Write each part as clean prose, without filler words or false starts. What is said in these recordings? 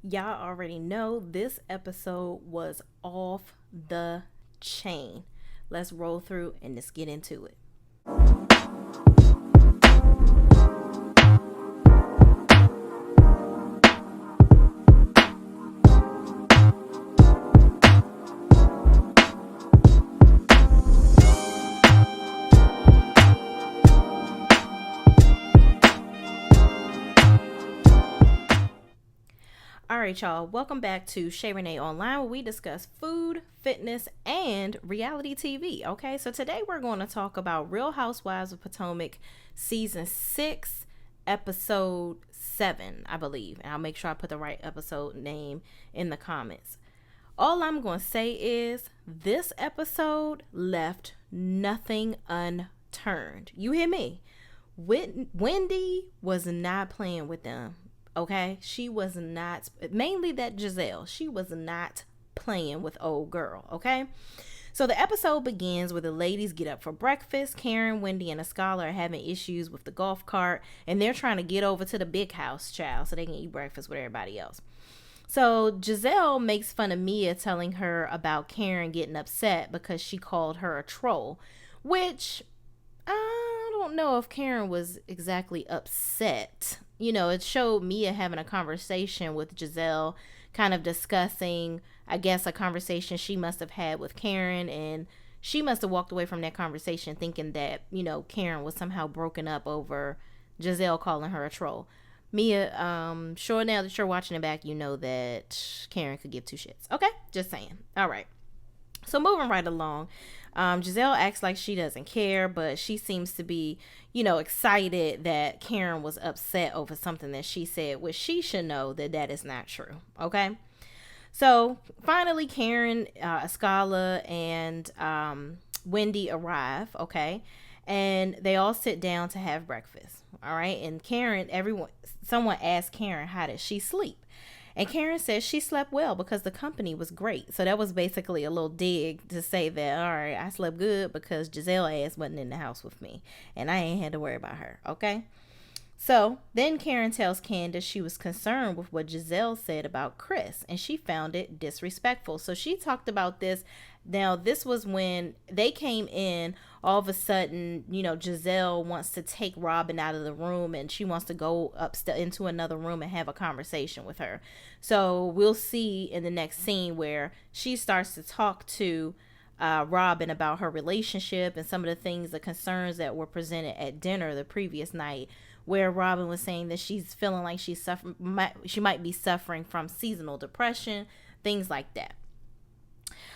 Y'all already know this episode was off the chain. Let's roll through and let's get into it. All right, y'all. Welcome back to Shay Renee Online, where we discuss food, fitness, and reality TV. Okay, so today we're going to talk about Real Housewives of Potomac, season 6, episode 7, I believe. And I'll make sure I put the right episode name in the comments. All I'm going to say is this episode left nothing unturned. You hear me? Wendy was not playing with them. Okay, she was not, mainly that Gizelle, she was not playing with old girl. Okay, so the episode begins where the ladies get up for breakfast. Karen, Wendy, and a scholar are having issues with the golf cart, and they're trying to get over to the big house, child, so they can eat breakfast with everybody else. So Gizelle makes fun of Mia, telling her about Karen getting upset because she called her a troll, which I don't know if Karen was exactly upset. You know, it showed Mia having a conversation with Gizelle, kind of discussing, I guess, a conversation she must have had with Karen, and she must have walked away from that conversation thinking that, you know, Karen was somehow broken up over Gizelle calling her a troll. Mia, sure, now that you're watching it back, you know that Karen could give two shits. Okay, just saying. All right. So moving right along, Gizelle acts like she doesn't care, but she seems to be, you know, excited that Karen was upset over something that she said, which she should know that that is not true. Okay. So finally, Karen, Askala, and Wendy arrive. Okay. And they all sit down to have breakfast. All right. And someone asked Karen, how did she sleep? And Karen says she slept well because the company was great. So that was basically a little dig to say that, all right, I slept good because Gizelle ass wasn't in the house with me. And I ain't had to worry about her. Okay. So then Karen tells Candace she was concerned with what Gizelle said about Chris, and she found it disrespectful. So she talked about this. Now, this was when they came in. All of a sudden, you know, Gizelle wants to take Robin out of the room, and she wants to go into another room and have a conversation with her. So we'll see in the next scene where she starts to talk to Robin about her relationship and some of the things, the concerns that were presented at dinner the previous night, where Robin was saying that she's feeling like she might be suffering from seasonal depression, things like that.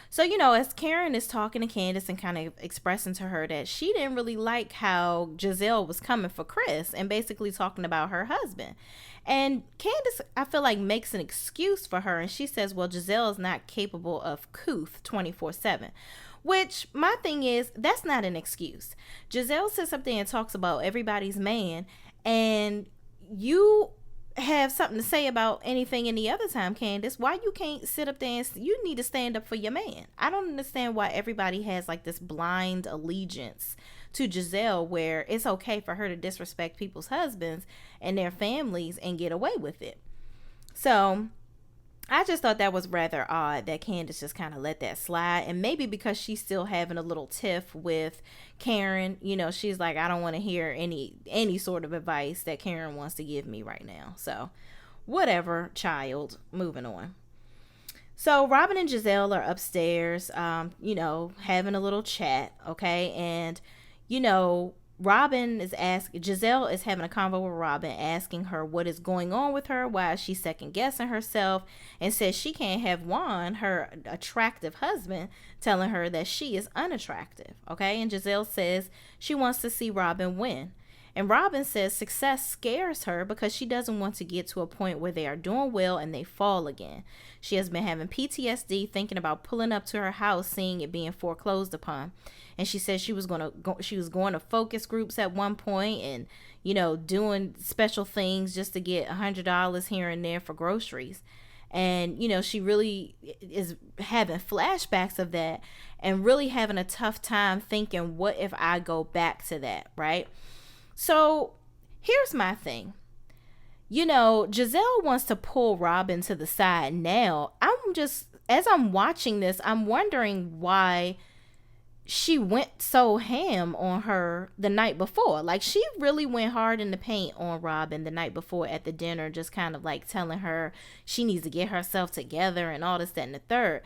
So, you know, as Karen is talking to Candace and kind of expressing to her that she didn't really like how Gizelle was coming for Chris and basically talking about her husband. And Candace, I feel like, makes an excuse for her. And she says, well, Gizelle is not capable of couth 24/7. Which, my thing is, that's not an excuse. Gizelle says something and talks about everybody's man. And you have something to say about anything any other time, Candace. Why you can't sit up there and you need to stand up for your man? I don't understand why everybody has like this blind allegiance to Gizelle where it's okay for her to disrespect people's husbands and their families and get away with it. So I just thought that was rather odd that Candace just kind of let that slide. And maybe because she's still having a little tiff with Karen, you know, she's like, I don't want to hear any sort of advice that Karen wants to give me right now. So whatever, child. Moving on. So Robin and Gizelle are upstairs, you know, having a little chat. Okay. And, you know, Gizelle is having a convo with Robin, asking her what is going on with her, why is she second guessing herself, and says she can't have Juan, her attractive husband, telling her that she is unattractive. Okay. And Gizelle says she wants to see Robin win. And Robin says success scares her because she doesn't want to get to a point where they are doing well and they fall again. She has been having PTSD, thinking about pulling up to her house, seeing it being foreclosed upon. And she said she was going to focus groups at one point and, you know, doing special things just to get $100 here and there for groceries. And, you know, she really is having flashbacks of that and really having a tough time thinking, what if I go back to that, right? So here's my thing. Gizelle wants to pull Robin to the side now. As I'm watching this, I'm wondering why she went so ham on her the night before. Like, she really went hard in the paint on Robin the night before at the dinner, just kind of like telling her she needs to get herself together and all this, that, and the third.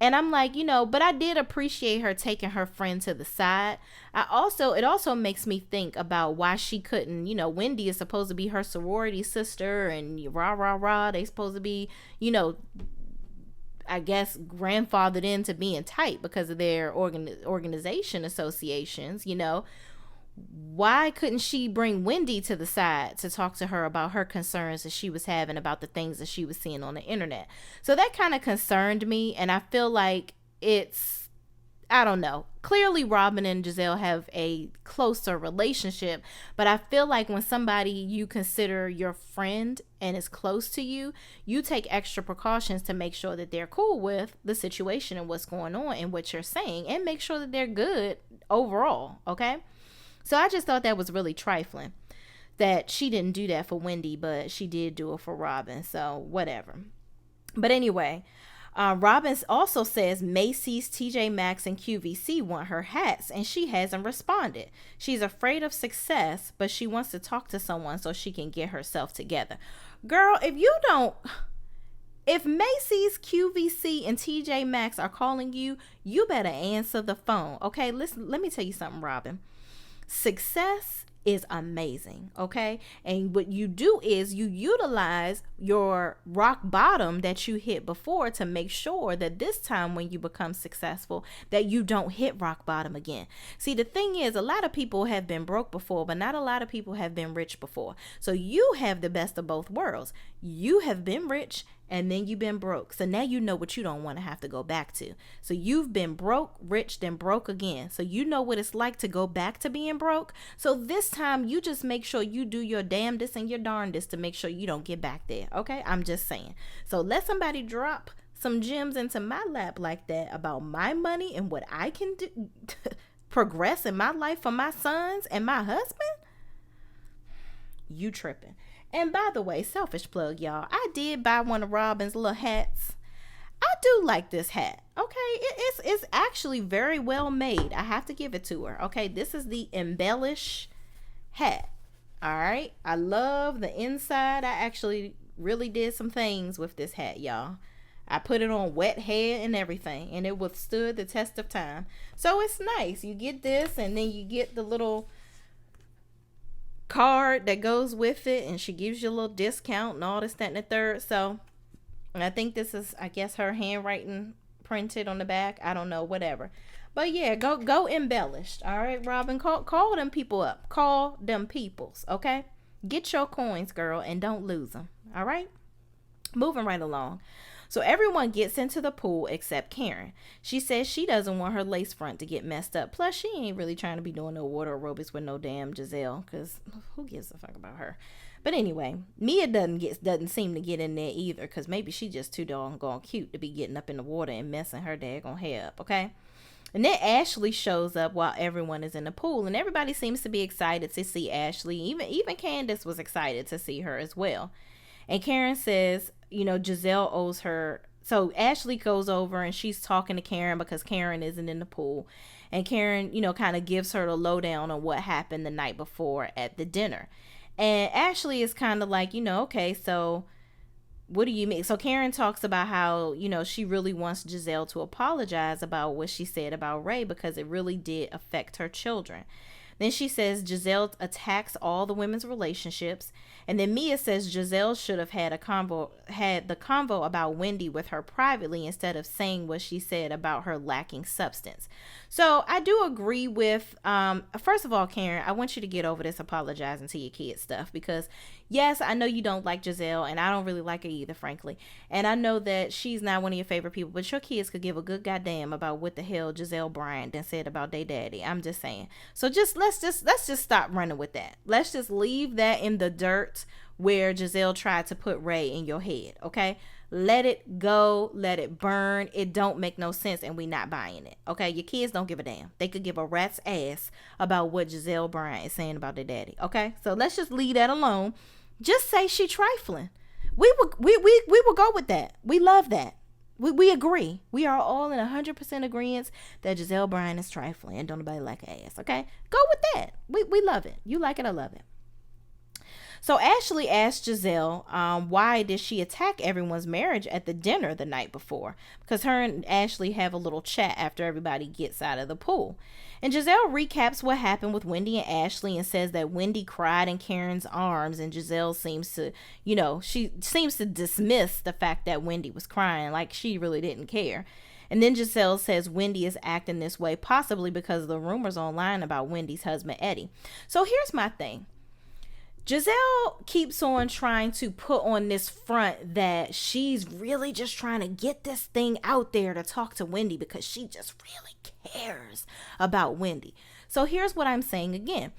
And I'm like, but I did appreciate her taking her friend to the side. It also makes me think about why she couldn't, Wendy is supposed to be her sorority sister, and rah, rah, rah. They supposed to be, I guess, grandfathered into being tight because of their organization associations. Why couldn't she bring Wendy to the side to talk to her about her concerns that she was having about the things that she was seeing on the internet? So that kind of concerned me, and I feel like I don't know. Clearly, Robin and Gizelle have a closer relationship, but I feel like when somebody you consider your friend and is close to you, you take extra precautions to make sure that they're cool with the situation and what's going on and what you're saying, and make sure that they're good overall, okay? So I just thought that was really trifling that she didn't do that for Wendy, but she did do it for Robin. So whatever. But anyway, Robin also says Macy's, TJ Maxx, and QVC want her hats, and she hasn't responded. She's afraid of success, but she wants to talk to someone so she can get herself together. Girl, if Macy's, QVC, and TJ Maxx are calling you, you better answer the phone. Okay, listen, let me tell you something, Robin. Success is amazing, okay? And what you do is you utilize your rock bottom that you hit before to make sure that this time when you become successful, that you don't hit rock bottom again. See, the thing is, a lot of people have been broke before, but not a lot of people have been rich before. So you have the best of both worlds. You have been rich, and then you've been broke. So now you know what you don't want to have to go back to. So you've been broke, rich, then broke again. So you know what it's like to go back to being broke. So this time you just make sure you do your damnedest and your darndest to make sure you don't get back there. Okay? I'm just saying. So let somebody drop some gems into my lap like that about my money and what I can do, progress in my life for my sons and my husband. You tripping. And by the way, selfish plug, y'all, I did buy one of Robin's little hats. I do like this hat. Okay, it's actually very well made. I have to give it to her. Okay, this is the embellish hat. All right, I love the inside. I actually really did some things with this hat, y'all. I put it on wet hair and everything, and it withstood the test of time. So it's nice. You get this, and then you get the little card that goes with it, and she gives you a little discount and all this, that, and the third. So I think this is, I guess, her handwriting printed on the back. I don't know, whatever. But yeah, go embellished. All right, Robin, call them people up. Call them peoples, okay? Get your coins, girl, and don't lose them. All right? Moving right along. So everyone gets into the pool except Karen. She says she doesn't want her lace front to get messed up. Plus, she ain't really trying to be doing no water aerobics with no damn Gizelle, because who gives a fuck about her? But anyway, Mia doesn't seem to get in there either, because maybe she just too doggone cute to be getting up in the water and messing her daggone hair up, okay? And then Ashley shows up while everyone is in the pool, and everybody seems to be excited to see Ashley. Even Candace was excited to see her as well. And Karen says, Gizelle owes her. So Ashley goes over and she's talking to Karen because Karen isn't in the pool. And Karen, kind of gives her the lowdown on what happened the night before at the dinner. And Ashley is kind of like, okay, so what do you mean? So Karen talks about how, she really wants Gizelle to apologize about what she said about Ray because it really did affect her children. Then she says Gizelle attacks all the women's relationships. And then Mia says Gizelle should have had the convo about Wendy with her privately instead of saying what she said about her lacking substance. So I do agree with, first of all, Karen, I want you to get over this apologizing to your kids stuff, because yes, I know you don't like Gizelle, and I don't really like her either, frankly. And I know that she's not one of your favorite people, but your kids could give a good goddamn about what the hell Gizelle Bryant done said about their daddy. I'm just saying. So let's just stop running with that. Let's just leave that in the dirt where Gizelle tried to put Ray in your head, okay? Let it go. Let it burn. It don't make no sense, and we not buying it, okay? Your kids don't give a damn. They could give a rat's ass about what Gizelle Bryant is saying about their daddy, okay? So let's just leave that alone. Just say she trifling. We will go with that. We love that. We agree. We are all in 100% agreement that Gizelle Bryant is trifling and don't nobody like her ass. Okay, go with that. We love it. You like it, I love it. So Ashley asked Gizelle, why did she attack everyone's marriage at the dinner the night before? Because her and Ashley have a little chat after everybody gets out of the pool. And Gizelle recaps what happened with Wendy and Ashley and says that Wendy cried in Karen's arms, and Gizelle seems to, she seems to dismiss the fact that Wendy was crying, like she really didn't care. And then Gizelle says Wendy is acting this way possibly because of the rumors online about Wendy's husband, Eddie. So here's my thing. Gizelle keeps on trying to put on this front that she's really just trying to get this thing out there to talk to Wendy because she just really cares about Wendy. So here's what I'm saying again.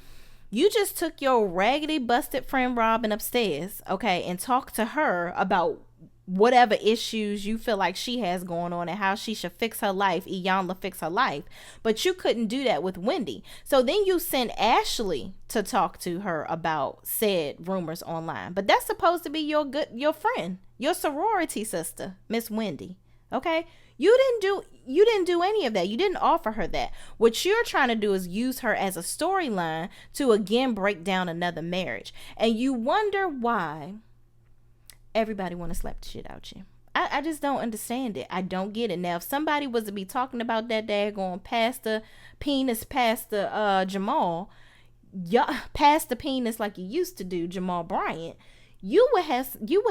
You just took your raggedy busted friend Robin upstairs, okay, and talked to her about whatever issues you feel like she has going on and how she should fix her life, Iyanla fix her life. But you couldn't do that with Wendy. So then you send Ashley to talk to her about said rumors online. But that's supposed to be your friend, your sorority sister, Miss Wendy. Okay? You didn't do any of that. You didn't offer her that. What you're trying to do is use her as a storyline to again break down another marriage. And you wonder why everybody want to slap the shit out you. I just don't understand it. I don't get it. Now, if somebody was to be talking about that daggone Pastor Penis, Pastor Jamal, past the penis like you used to do, Jamal Bryant, you would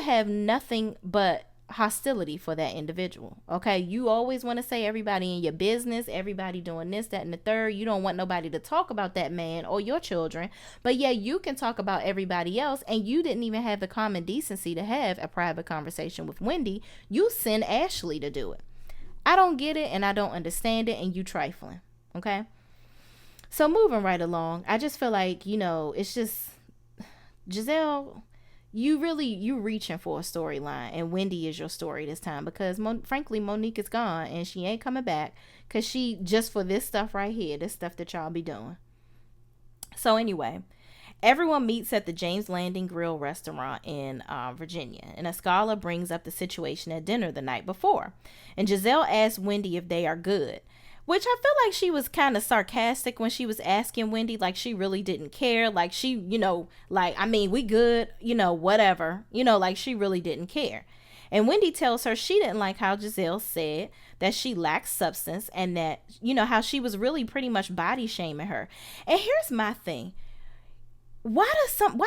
have nothing but hostility for that individual. Okay, you always want to say everybody in your business, everybody doing this, that, and the third. You don't want nobody to talk about that man or your children, but yeah, you can talk about everybody else. And you didn't even have the common decency to have a private conversation with Wendy. You send Ashley to do it. I don't get it, and I don't understand it, and you trifling. Okay, so moving right along, I just feel like, it's just Gizelle, you reaching for a storyline, and Wendy is your story this time because frankly Monique is gone and she ain't coming back because she just for this stuff right here, this stuff that y'all be doing. So anyway, everyone meets at the James Landing Grill restaurant in Virginia, and Ascala brings up the situation at dinner the night before, and Gizelle asks Wendy if they are good, which I feel like she was kind of sarcastic when she was asking Wendy, like she really didn't care. Like she, we good, whatever, like she really didn't care. And Wendy tells her she didn't like how Gizelle said that she lacks substance and that, how she was really pretty much body shaming her. And here's my thing. Why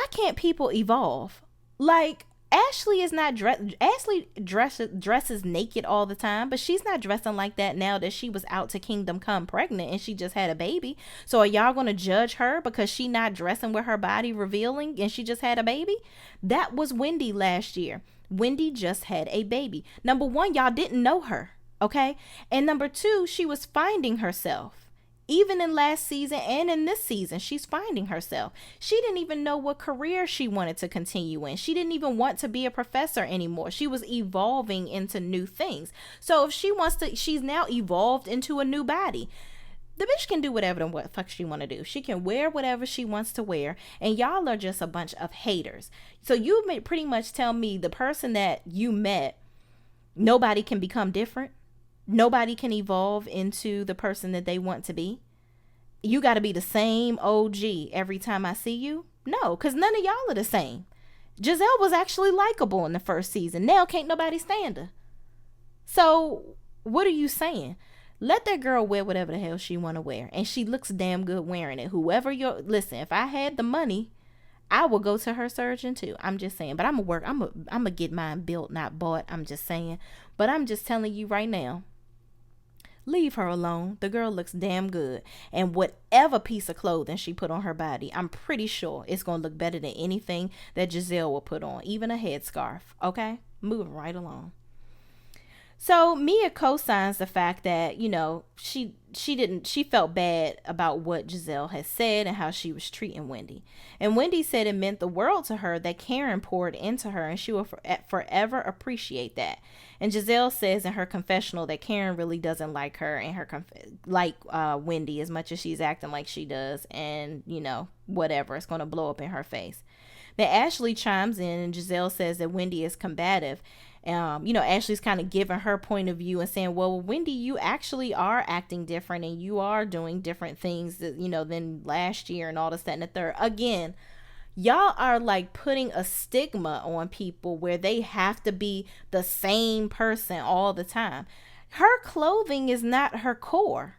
can't people evolve? Like, Ashley is not Ashley dresses naked all the time, but she's not dressing like that now that she was out to Kingdom Come pregnant and she just had a baby. So are y'all going to judge her because she not dressing with her body revealing and she just had a baby? That was Wendy last year. Wendy just had a baby. Number one, y'all didn't know her, okay? And number two, she was finding herself. Even in last season and in this season, she's finding herself. She didn't even know what career she wanted to continue in. She didn't even want to be a professor anymore. She was evolving into new things. So if she wants to, she's now evolved into a new body. The bitch can do whatever the fuck she want to do. She can wear whatever she wants to wear. And y'all are just a bunch of haters. So you may pretty much tell me the person that you met, nobody can become different. Nobody can evolve into the person that they want to be. You got to be the same OG every time I see you. No, because none of y'all are the same. Gizelle was actually likable in the first season. Now can't nobody stand her. So what are you saying? Let that girl wear whatever the hell she want to wear. And she looks damn good wearing it. Listen, if I had the money, I will go to her surgeon too. I'm just saying. But I'm going to get mine built, not bought. I'm just saying. But I'm just telling you right now. Leave her alone. The girl looks damn good. And whatever piece of clothing she put on her body, I'm pretty sure it's going to look better than anything that Gizelle will put on. Even a headscarf. Okay? Moving right along. So Mia co-signs the fact that, she felt bad about what Gizelle had said and how she was treating Wendy. And Wendy said it meant the world to her that Karen poured into her and she will forever appreciate that. And Gizelle says in her confessional that Karen really doesn't like her and Wendy as much as she's acting like she does. And, whatever, it's going to blow up in her face. Then Ashley chimes in and Gizelle says that Wendy is combative. Ashley's kind of giving her point of view and saying, well, Wendy, you actually are acting different and you are doing different things that, than last year and all this, that, and the third. Again, y'all are like putting a stigma on people where they have to be the same person all the time. Her clothing is not her core.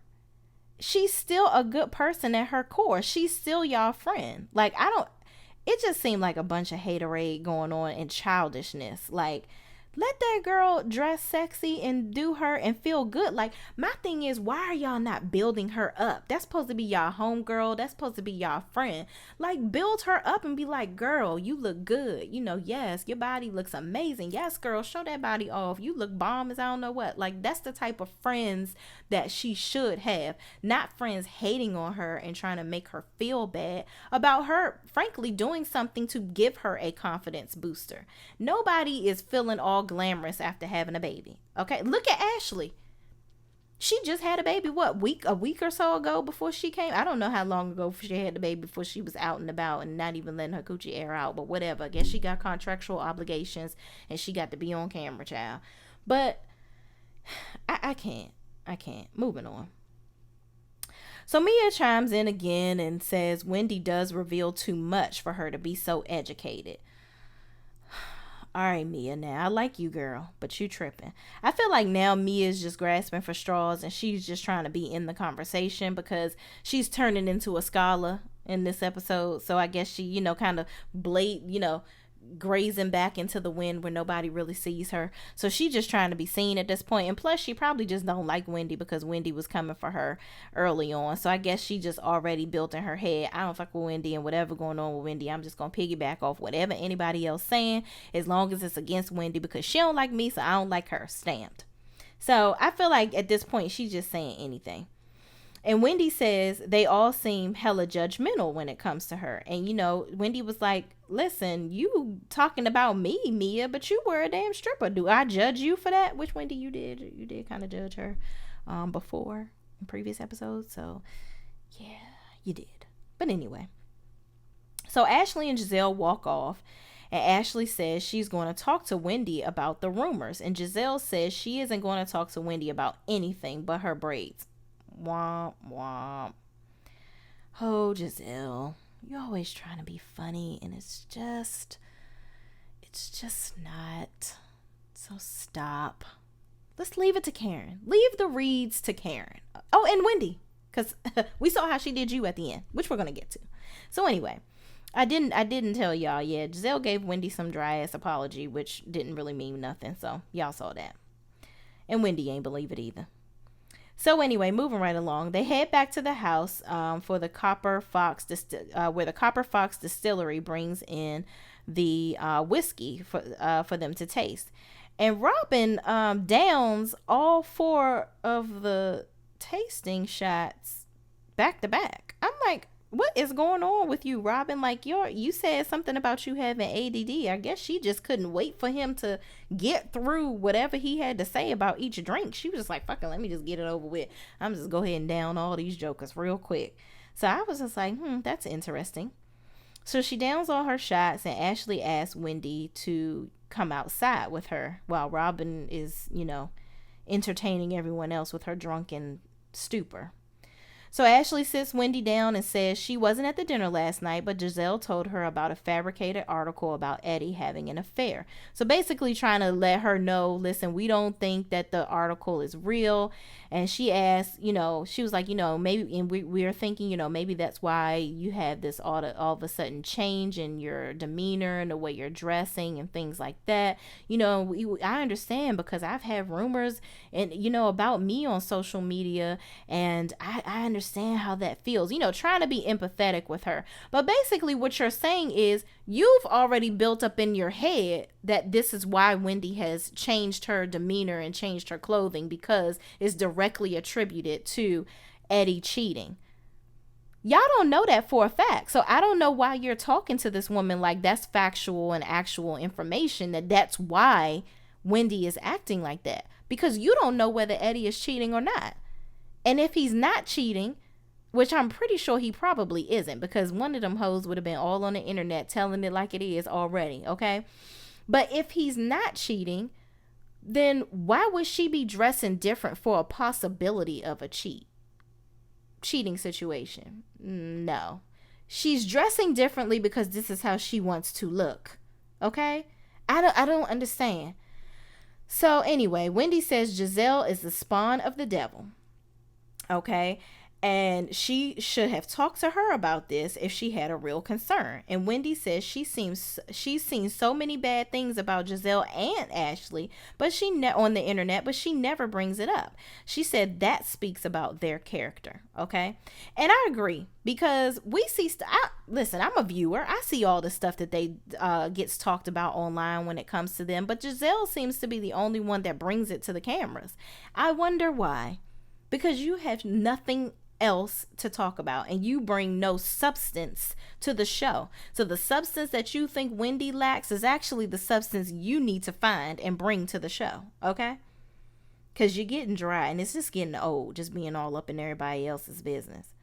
She's still a good person at her core. She's still y'all friend. Like, it just seemed like a bunch of haterade going on and childishness. Like, let that girl dress sexy and do her and feel good. Like, my thing is, why are y'all not building her up? That's supposed to be y'all homegirl. That's supposed to be y'all friend. Like, build her up and be like, girl, you look good. Yes, your body looks amazing. Yes, girl, show that body off. You look bomb as I don't know what. Like, that's the type of friends that she should have. Not friends hating on her and trying to make her feel bad about her, frankly, doing something to give her a confidence booster. Nobody is feeling all glamorous after having a baby. Okay, look at Ashley. She just had a baby, a week or so ago before she came. I don't know how long ago she had the baby before she was out and about and not even letting her coochie air out, but whatever. I guess she got contractual obligations and she got to be on camera, child. But I can't. Moving on. So Mia chimes in again and says Wendy does reveal too much for her to be so educated. All right, Mia, now I like you, girl, but you tripping. I feel like now Mia's just grasping for straws and she's just trying to be in the conversation because she's turning into a scholar in this episode. So I guess she, kind of grazing back into the wind where nobody really sees her. So she's just trying to be seen at this point. And plus, she probably just don't like Wendy because Wendy was coming for her early on. So I guess she just already built in her head, I don't fuck with Wendy, and whatever going on with Wendy, I'm just going to piggyback off whatever anybody else saying as long as it's against Wendy because she don't like me, so I don't like her. Stamped. So I feel like at this point, she's just saying anything. And Wendy says they all seem hella judgmental when it comes to her. And, Wendy was like, listen, you talking about me, Mia, but you were a damn stripper. Do I judge you for that? Which Wendy, you did kind of judge her before in previous episodes. So, yeah, you did. But anyway. So Ashley and Gizelle walk off. And Ashley says she's going to talk to Wendy about the rumors. And Gizelle says she isn't going to talk to Wendy about anything but her braids. Womp womp. Oh, Gizelle, you're always trying to be funny and it's just not. So stop. Let's leave it to Karen. Leave the reads to Karen. Oh, and Wendy, because we saw how she did you at the end, which we're gonna get to. So anyway, I didn't tell y'all. Yeah, Gizelle gave Wendy some dry ass apology, which didn't really mean nothing. So y'all saw that, and Wendy ain't believe it either. So anyway, moving right along, they head back to the house for the Copper Fox where the Copper Fox Distillery brings in the whiskey for them to taste. And Robin downs all 4 of the tasting shots back to back. I'm like, what is going on with you, Robin? Like, you said something about you having ADD. I guess she just couldn't wait for him to get through whatever he had to say about each drink. She was just like, fuck it, let me just get it over with. I'm just go ahead and down all these jokers real quick. So I was just like, that's interesting. So she downs all her shots and Ashley asks Wendy to come outside with her while Robin is, entertaining everyone else with her drunken stupor. So Ashley sits Wendy down and says she wasn't at the dinner last night, but Gizelle told her about a fabricated article about Eddie having an affair. So basically trying to let her know, listen, we don't think that the article is real. And she asked, she was like, maybe, and we're thinking, maybe that's why you have this all of a sudden change in your demeanor and the way you're dressing and things like that. I understand because I've had rumors and, about me on social media, and I understand how that feels, trying to be empathetic with her. But basically what you're saying is you've already built up in your head that this is why Wendy has changed her demeanor and changed her clothing because it's directly attributed to Eddie cheating. Y'all don't know that for a fact. So I don't know why you're talking to this woman like that's factual and actual information, that's why Wendy is acting like that. Because you don't know whether Eddie is cheating or not. And if he's not cheating, which I'm pretty sure he probably isn't, because one of them hoes would have been all on the internet telling it like it is already, okay? But if he's not cheating, then why would she be dressing different for a possibility of a cheating situation? No. She's dressing differently because this is how she wants to look, okay? I don't understand. So anyway, Wendy says Gizelle is the spawn of the devil. Okay. And she should have talked to her about this if she had a real concern. And Wendy says she's seen so many bad things about Gizelle and Ashley, but on the internet, but she never brings it up. She said that speaks about their character. Okay. And I agree, because we see, listen, I'm a viewer. I see all the stuff that they gets talked about online when it comes to them, but Gizelle seems to be the only one that brings it to the cameras. I wonder why. Because you have nothing else to talk about, and you bring no substance to the show. So the substance that you think Wendy lacks is actually the substance you need to find and bring to the show, okay? Because you're getting dry, and it's just getting old, just being all up in everybody else's business.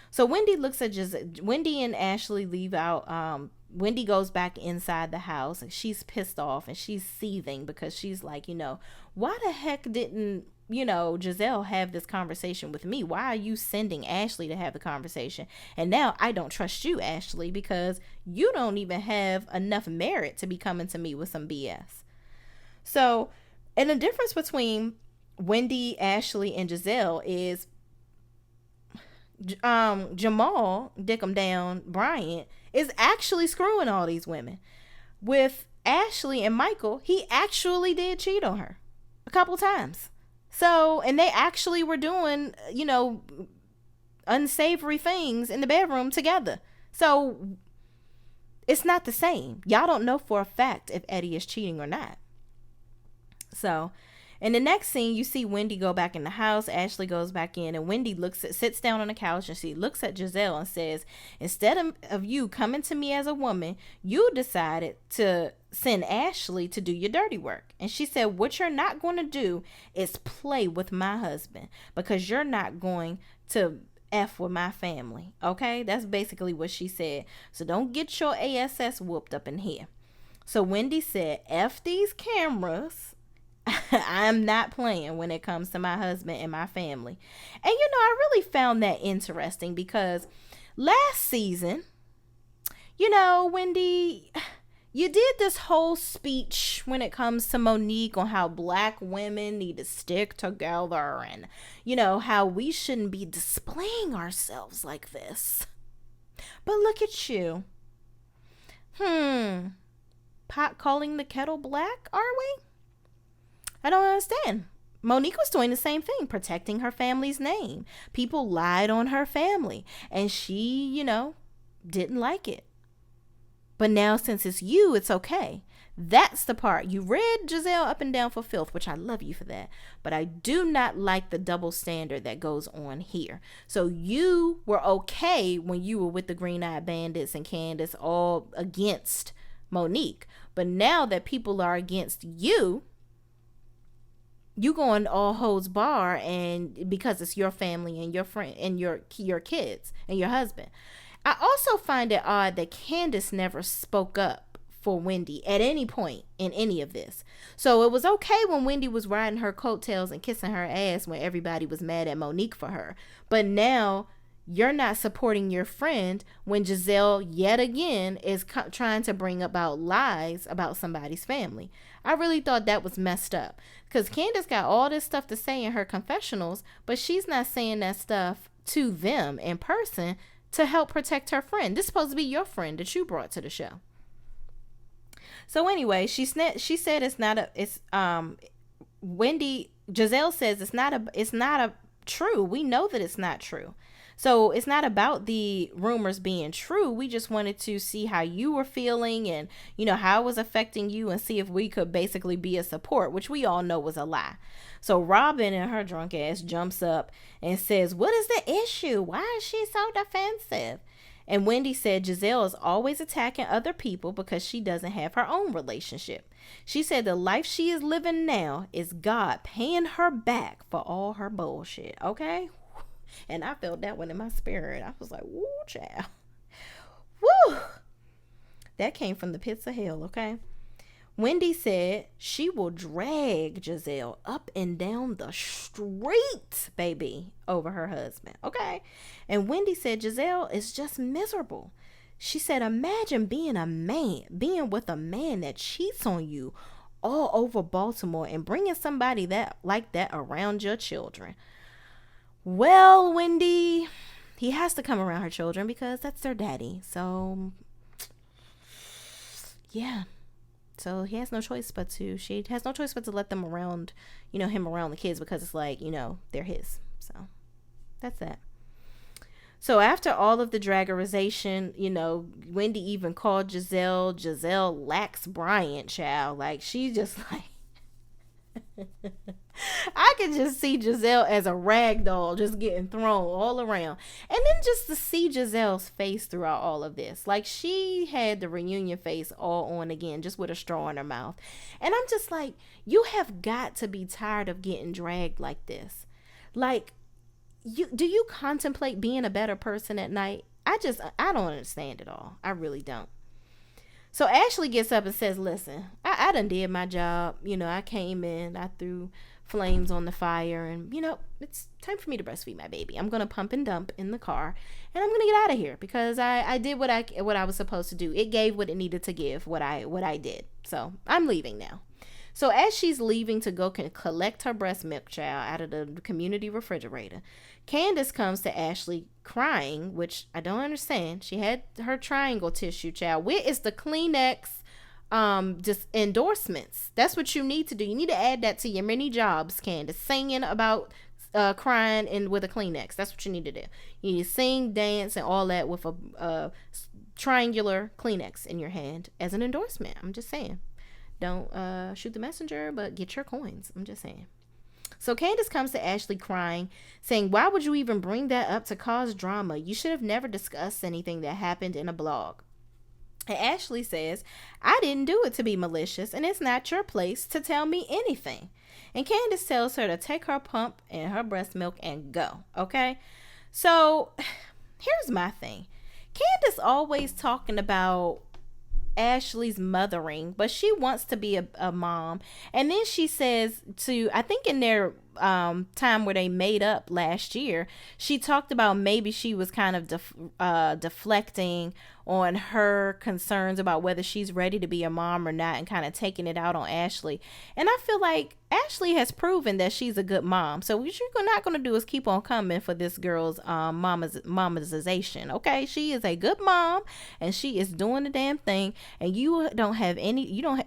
So Wendy looks at Wendy and Ashley leave out. Wendy goes back inside the house, and she's pissed off, and she's seething because she's like, why the heck didn't Gizelle have this conversation with me? Why are you sending Ashley to have the conversation? And now I don't trust you, Ashley, because you don't even have enough merit to be coming to me with some BS. So, and the difference between Wendy, Ashley, and Gizelle is Jamal Dickum Down Bryant is actually screwing all these women. With Ashley and Michael, he actually did cheat on her a couple times. So, and they actually were doing, unsavory things in the bedroom together. So it's not the same. Y'all don't know for a fact if Eddie is cheating or not. So in the next scene, you see Wendy go back in the house. Ashley goes back in, and Wendy sits down on the couch, and she looks at Gizelle and says, instead of you coming to me as a woman, you decided to send Ashley to do your dirty work. And she said, what you're not going to do is play with my husband, because you're not going to F with my family. Okay? That's basically what she said. So don't get your ass whooped up in here. So Wendy said, F these cameras. I'm not playing when it comes to my husband and my family. And I really found that interesting, because last season, Wendy, you did this whole speech when it comes to Monique on how black women need to stick together, and how we shouldn't be displaying ourselves like this. But look at you. Pot calling the kettle black, are we? I don't understand. Monique was doing the same thing, protecting her family's name. People lied on her family, and she, didn't like it. But now, since it's you, it's okay. That's the part. You read Gizelle up and down for filth, which I love you for that. But I do not like the double standard that goes on here. So you were okay when you were with the Green Eyed Bandits and Candace all against Monique. But now that people are against you going all holds bar, and because it's your family and your friend and your kids and your husband. I also find it odd that Candace never spoke up for Wendy at any point in any of this. So it was okay when Wendy was riding her coattails and kissing her ass when everybody was mad at Monique for her. But now you're not supporting your friend when Gizelle yet again is trying to bring about lies about somebody's family. I really thought that was messed up, because Candace got all this stuff to say in her confessionals, but she's not saying that stuff to them in person to help protect her friend. This is supposed to be your friend that you brought to the show. So anyway, she said Gizelle says it's not a true. We know that it's not true. So it's not about the rumors being true. We just wanted to see how you were feeling and, how it was affecting you, and see if we could basically be a support, which we all know was a lie. So Robin and her drunk ass jumps up and says, what is the issue? Why is she so defensive? And Wendy said Gizelle is always attacking other people because she doesn't have her own relationship. She said the life she is living now is God paying her back for all her bullshit. Okay? And I felt that one in my spirit. I was like, woo, child. Woo. That came from the pits of hell, okay? Wendy said she will drag Gizelle up and down the street, baby, over her husband, okay? And Wendy said Gizelle is just miserable. She said, imagine being with a man that cheats on you all over Baltimore and bringing somebody that like that around your children. Well, Wendy, he has to come around her children because that's their daddy. So, yeah. So he has no choice but to, she has no choice but to let them around, him around the kids because it's like, they're his. So that's that. So after all of the draggerization, Wendy even called Gizelle Lax Bryant, child. Like, she just like, I can just see Gizelle as a rag doll just getting thrown all around. And then just to see Gizelle's face throughout all of this. Like, she had the reunion face all on again, just with a straw in her mouth. And I'm just like, you have got to be tired of getting dragged like this. Like, do you contemplate being a better person at night? I don't understand it all. I really don't. So Ashley gets up and says, listen, I done did my job. I came in, I threw flames on the fire, and it's time for me to breastfeed my baby. I'm gonna pump and dump in the car, and I'm gonna get out of here because I did what I was supposed to do. It gave what it needed to give, what I did. So I'm leaving now. So as she's leaving to go collect her breast milk, child, out of the community refrigerator, Candace comes to Ashley crying, which I don't understand. She had her triangle tissue, child. Where is the Kleenex just endorsements? That's what you need to do. You need to add that to your many jobs, Candace. Singing about crying and with a Kleenex. That's what you need to do. You need to sing, dance, and all that with a triangular Kleenex in your hand as an endorsement. I'm just saying. Don't shoot the messenger, but get your coins. I'm just saying. So Candace comes to Ashley crying, saying, why would you even bring that up to cause drama? You should have never discussed anything that happened in a blog. And Ashley says, I didn't do it to be malicious, and it's not your place to tell me anything. And Candace tells her to take her pump and her breast milk and go. Okay? So here's my thing. Candace always talking about Ashley's mothering, but she wants to be a mom. And then she says I think in their time where they made up last year, she talked about maybe she was kind of deflecting on her concerns about whether she's ready to be a mom or not, and kind of taking it out on Ashley. And I feel like Ashley has proven that she's a good mom. So what you're not going to do is keep on coming for this girl's mamazization. Okay, she is a good mom, and she is doing the damn thing. And you don't have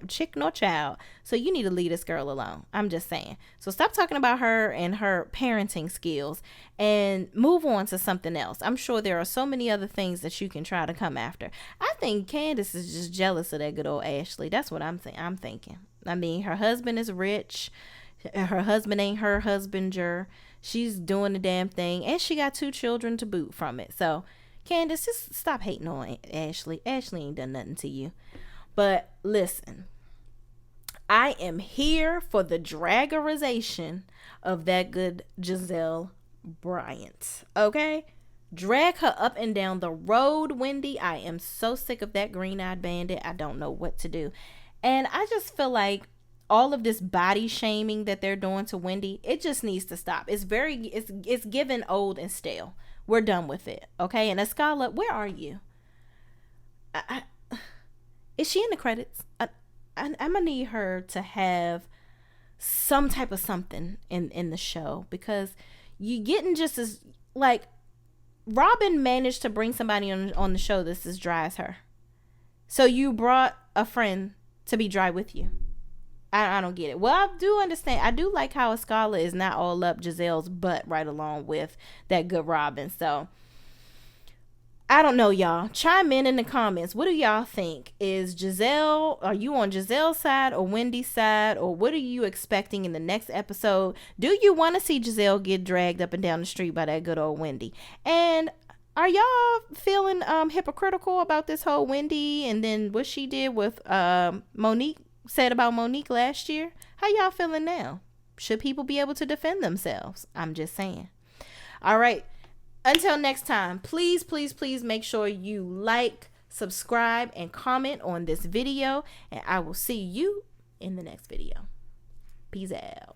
chick nor child. So you need to leave this girl alone. I'm just saying. So stop talking about her and her parenting skills and move on to something else. I'm sure there are so many other things that you can try to come after. I think Candace is just jealous of that good old Ashley. That's what I'm thinking. I mean, her husband is rich. Her husband ain't her husbander. She's doing the damn thing. And she got 2 children to boot from it. So, Candace, just stop hating on Ashley. Ashley ain't done nothing to you. But listen, I am here for the draggerization of that good Gizelle Bryant. Okay? Drag her up and down the road, Wendy. I am so sick of that green-eyed bandit. I don't know what to do. And I just feel like all of this body shaming that they're doing to Wendy, it just needs to stop. It's given old and stale. We're done with it. Okay? And Escala, where are you? Is she in the credits? I'm gonna need her to have some type of something in the show, because you getting just as like Robin managed to bring somebody on the show that's as dry as her. So you brought a friend to be dry with you. I don't get it. Well, I do understand. I do like how Escala is not all up Gizelle's butt right along with that good Robin. So I don't know, y'all. Chime in the comments. What do y'all think? Is Gizelle, are you on Gizelle's side or Wendy's side? Or what are you expecting in the next episode? Do you want to see Gizelle get dragged up and down the street by that good old Wendy? And are y'all feeling hypocritical about this whole Wendy and then what she did with Monique, said about Monique last year? How y'all feeling now? Should people be able to defend themselves? I'm just saying. All right. Until next time, please, please, please make sure you like, subscribe, and comment on this video. And I will see you in the next video. Peace out.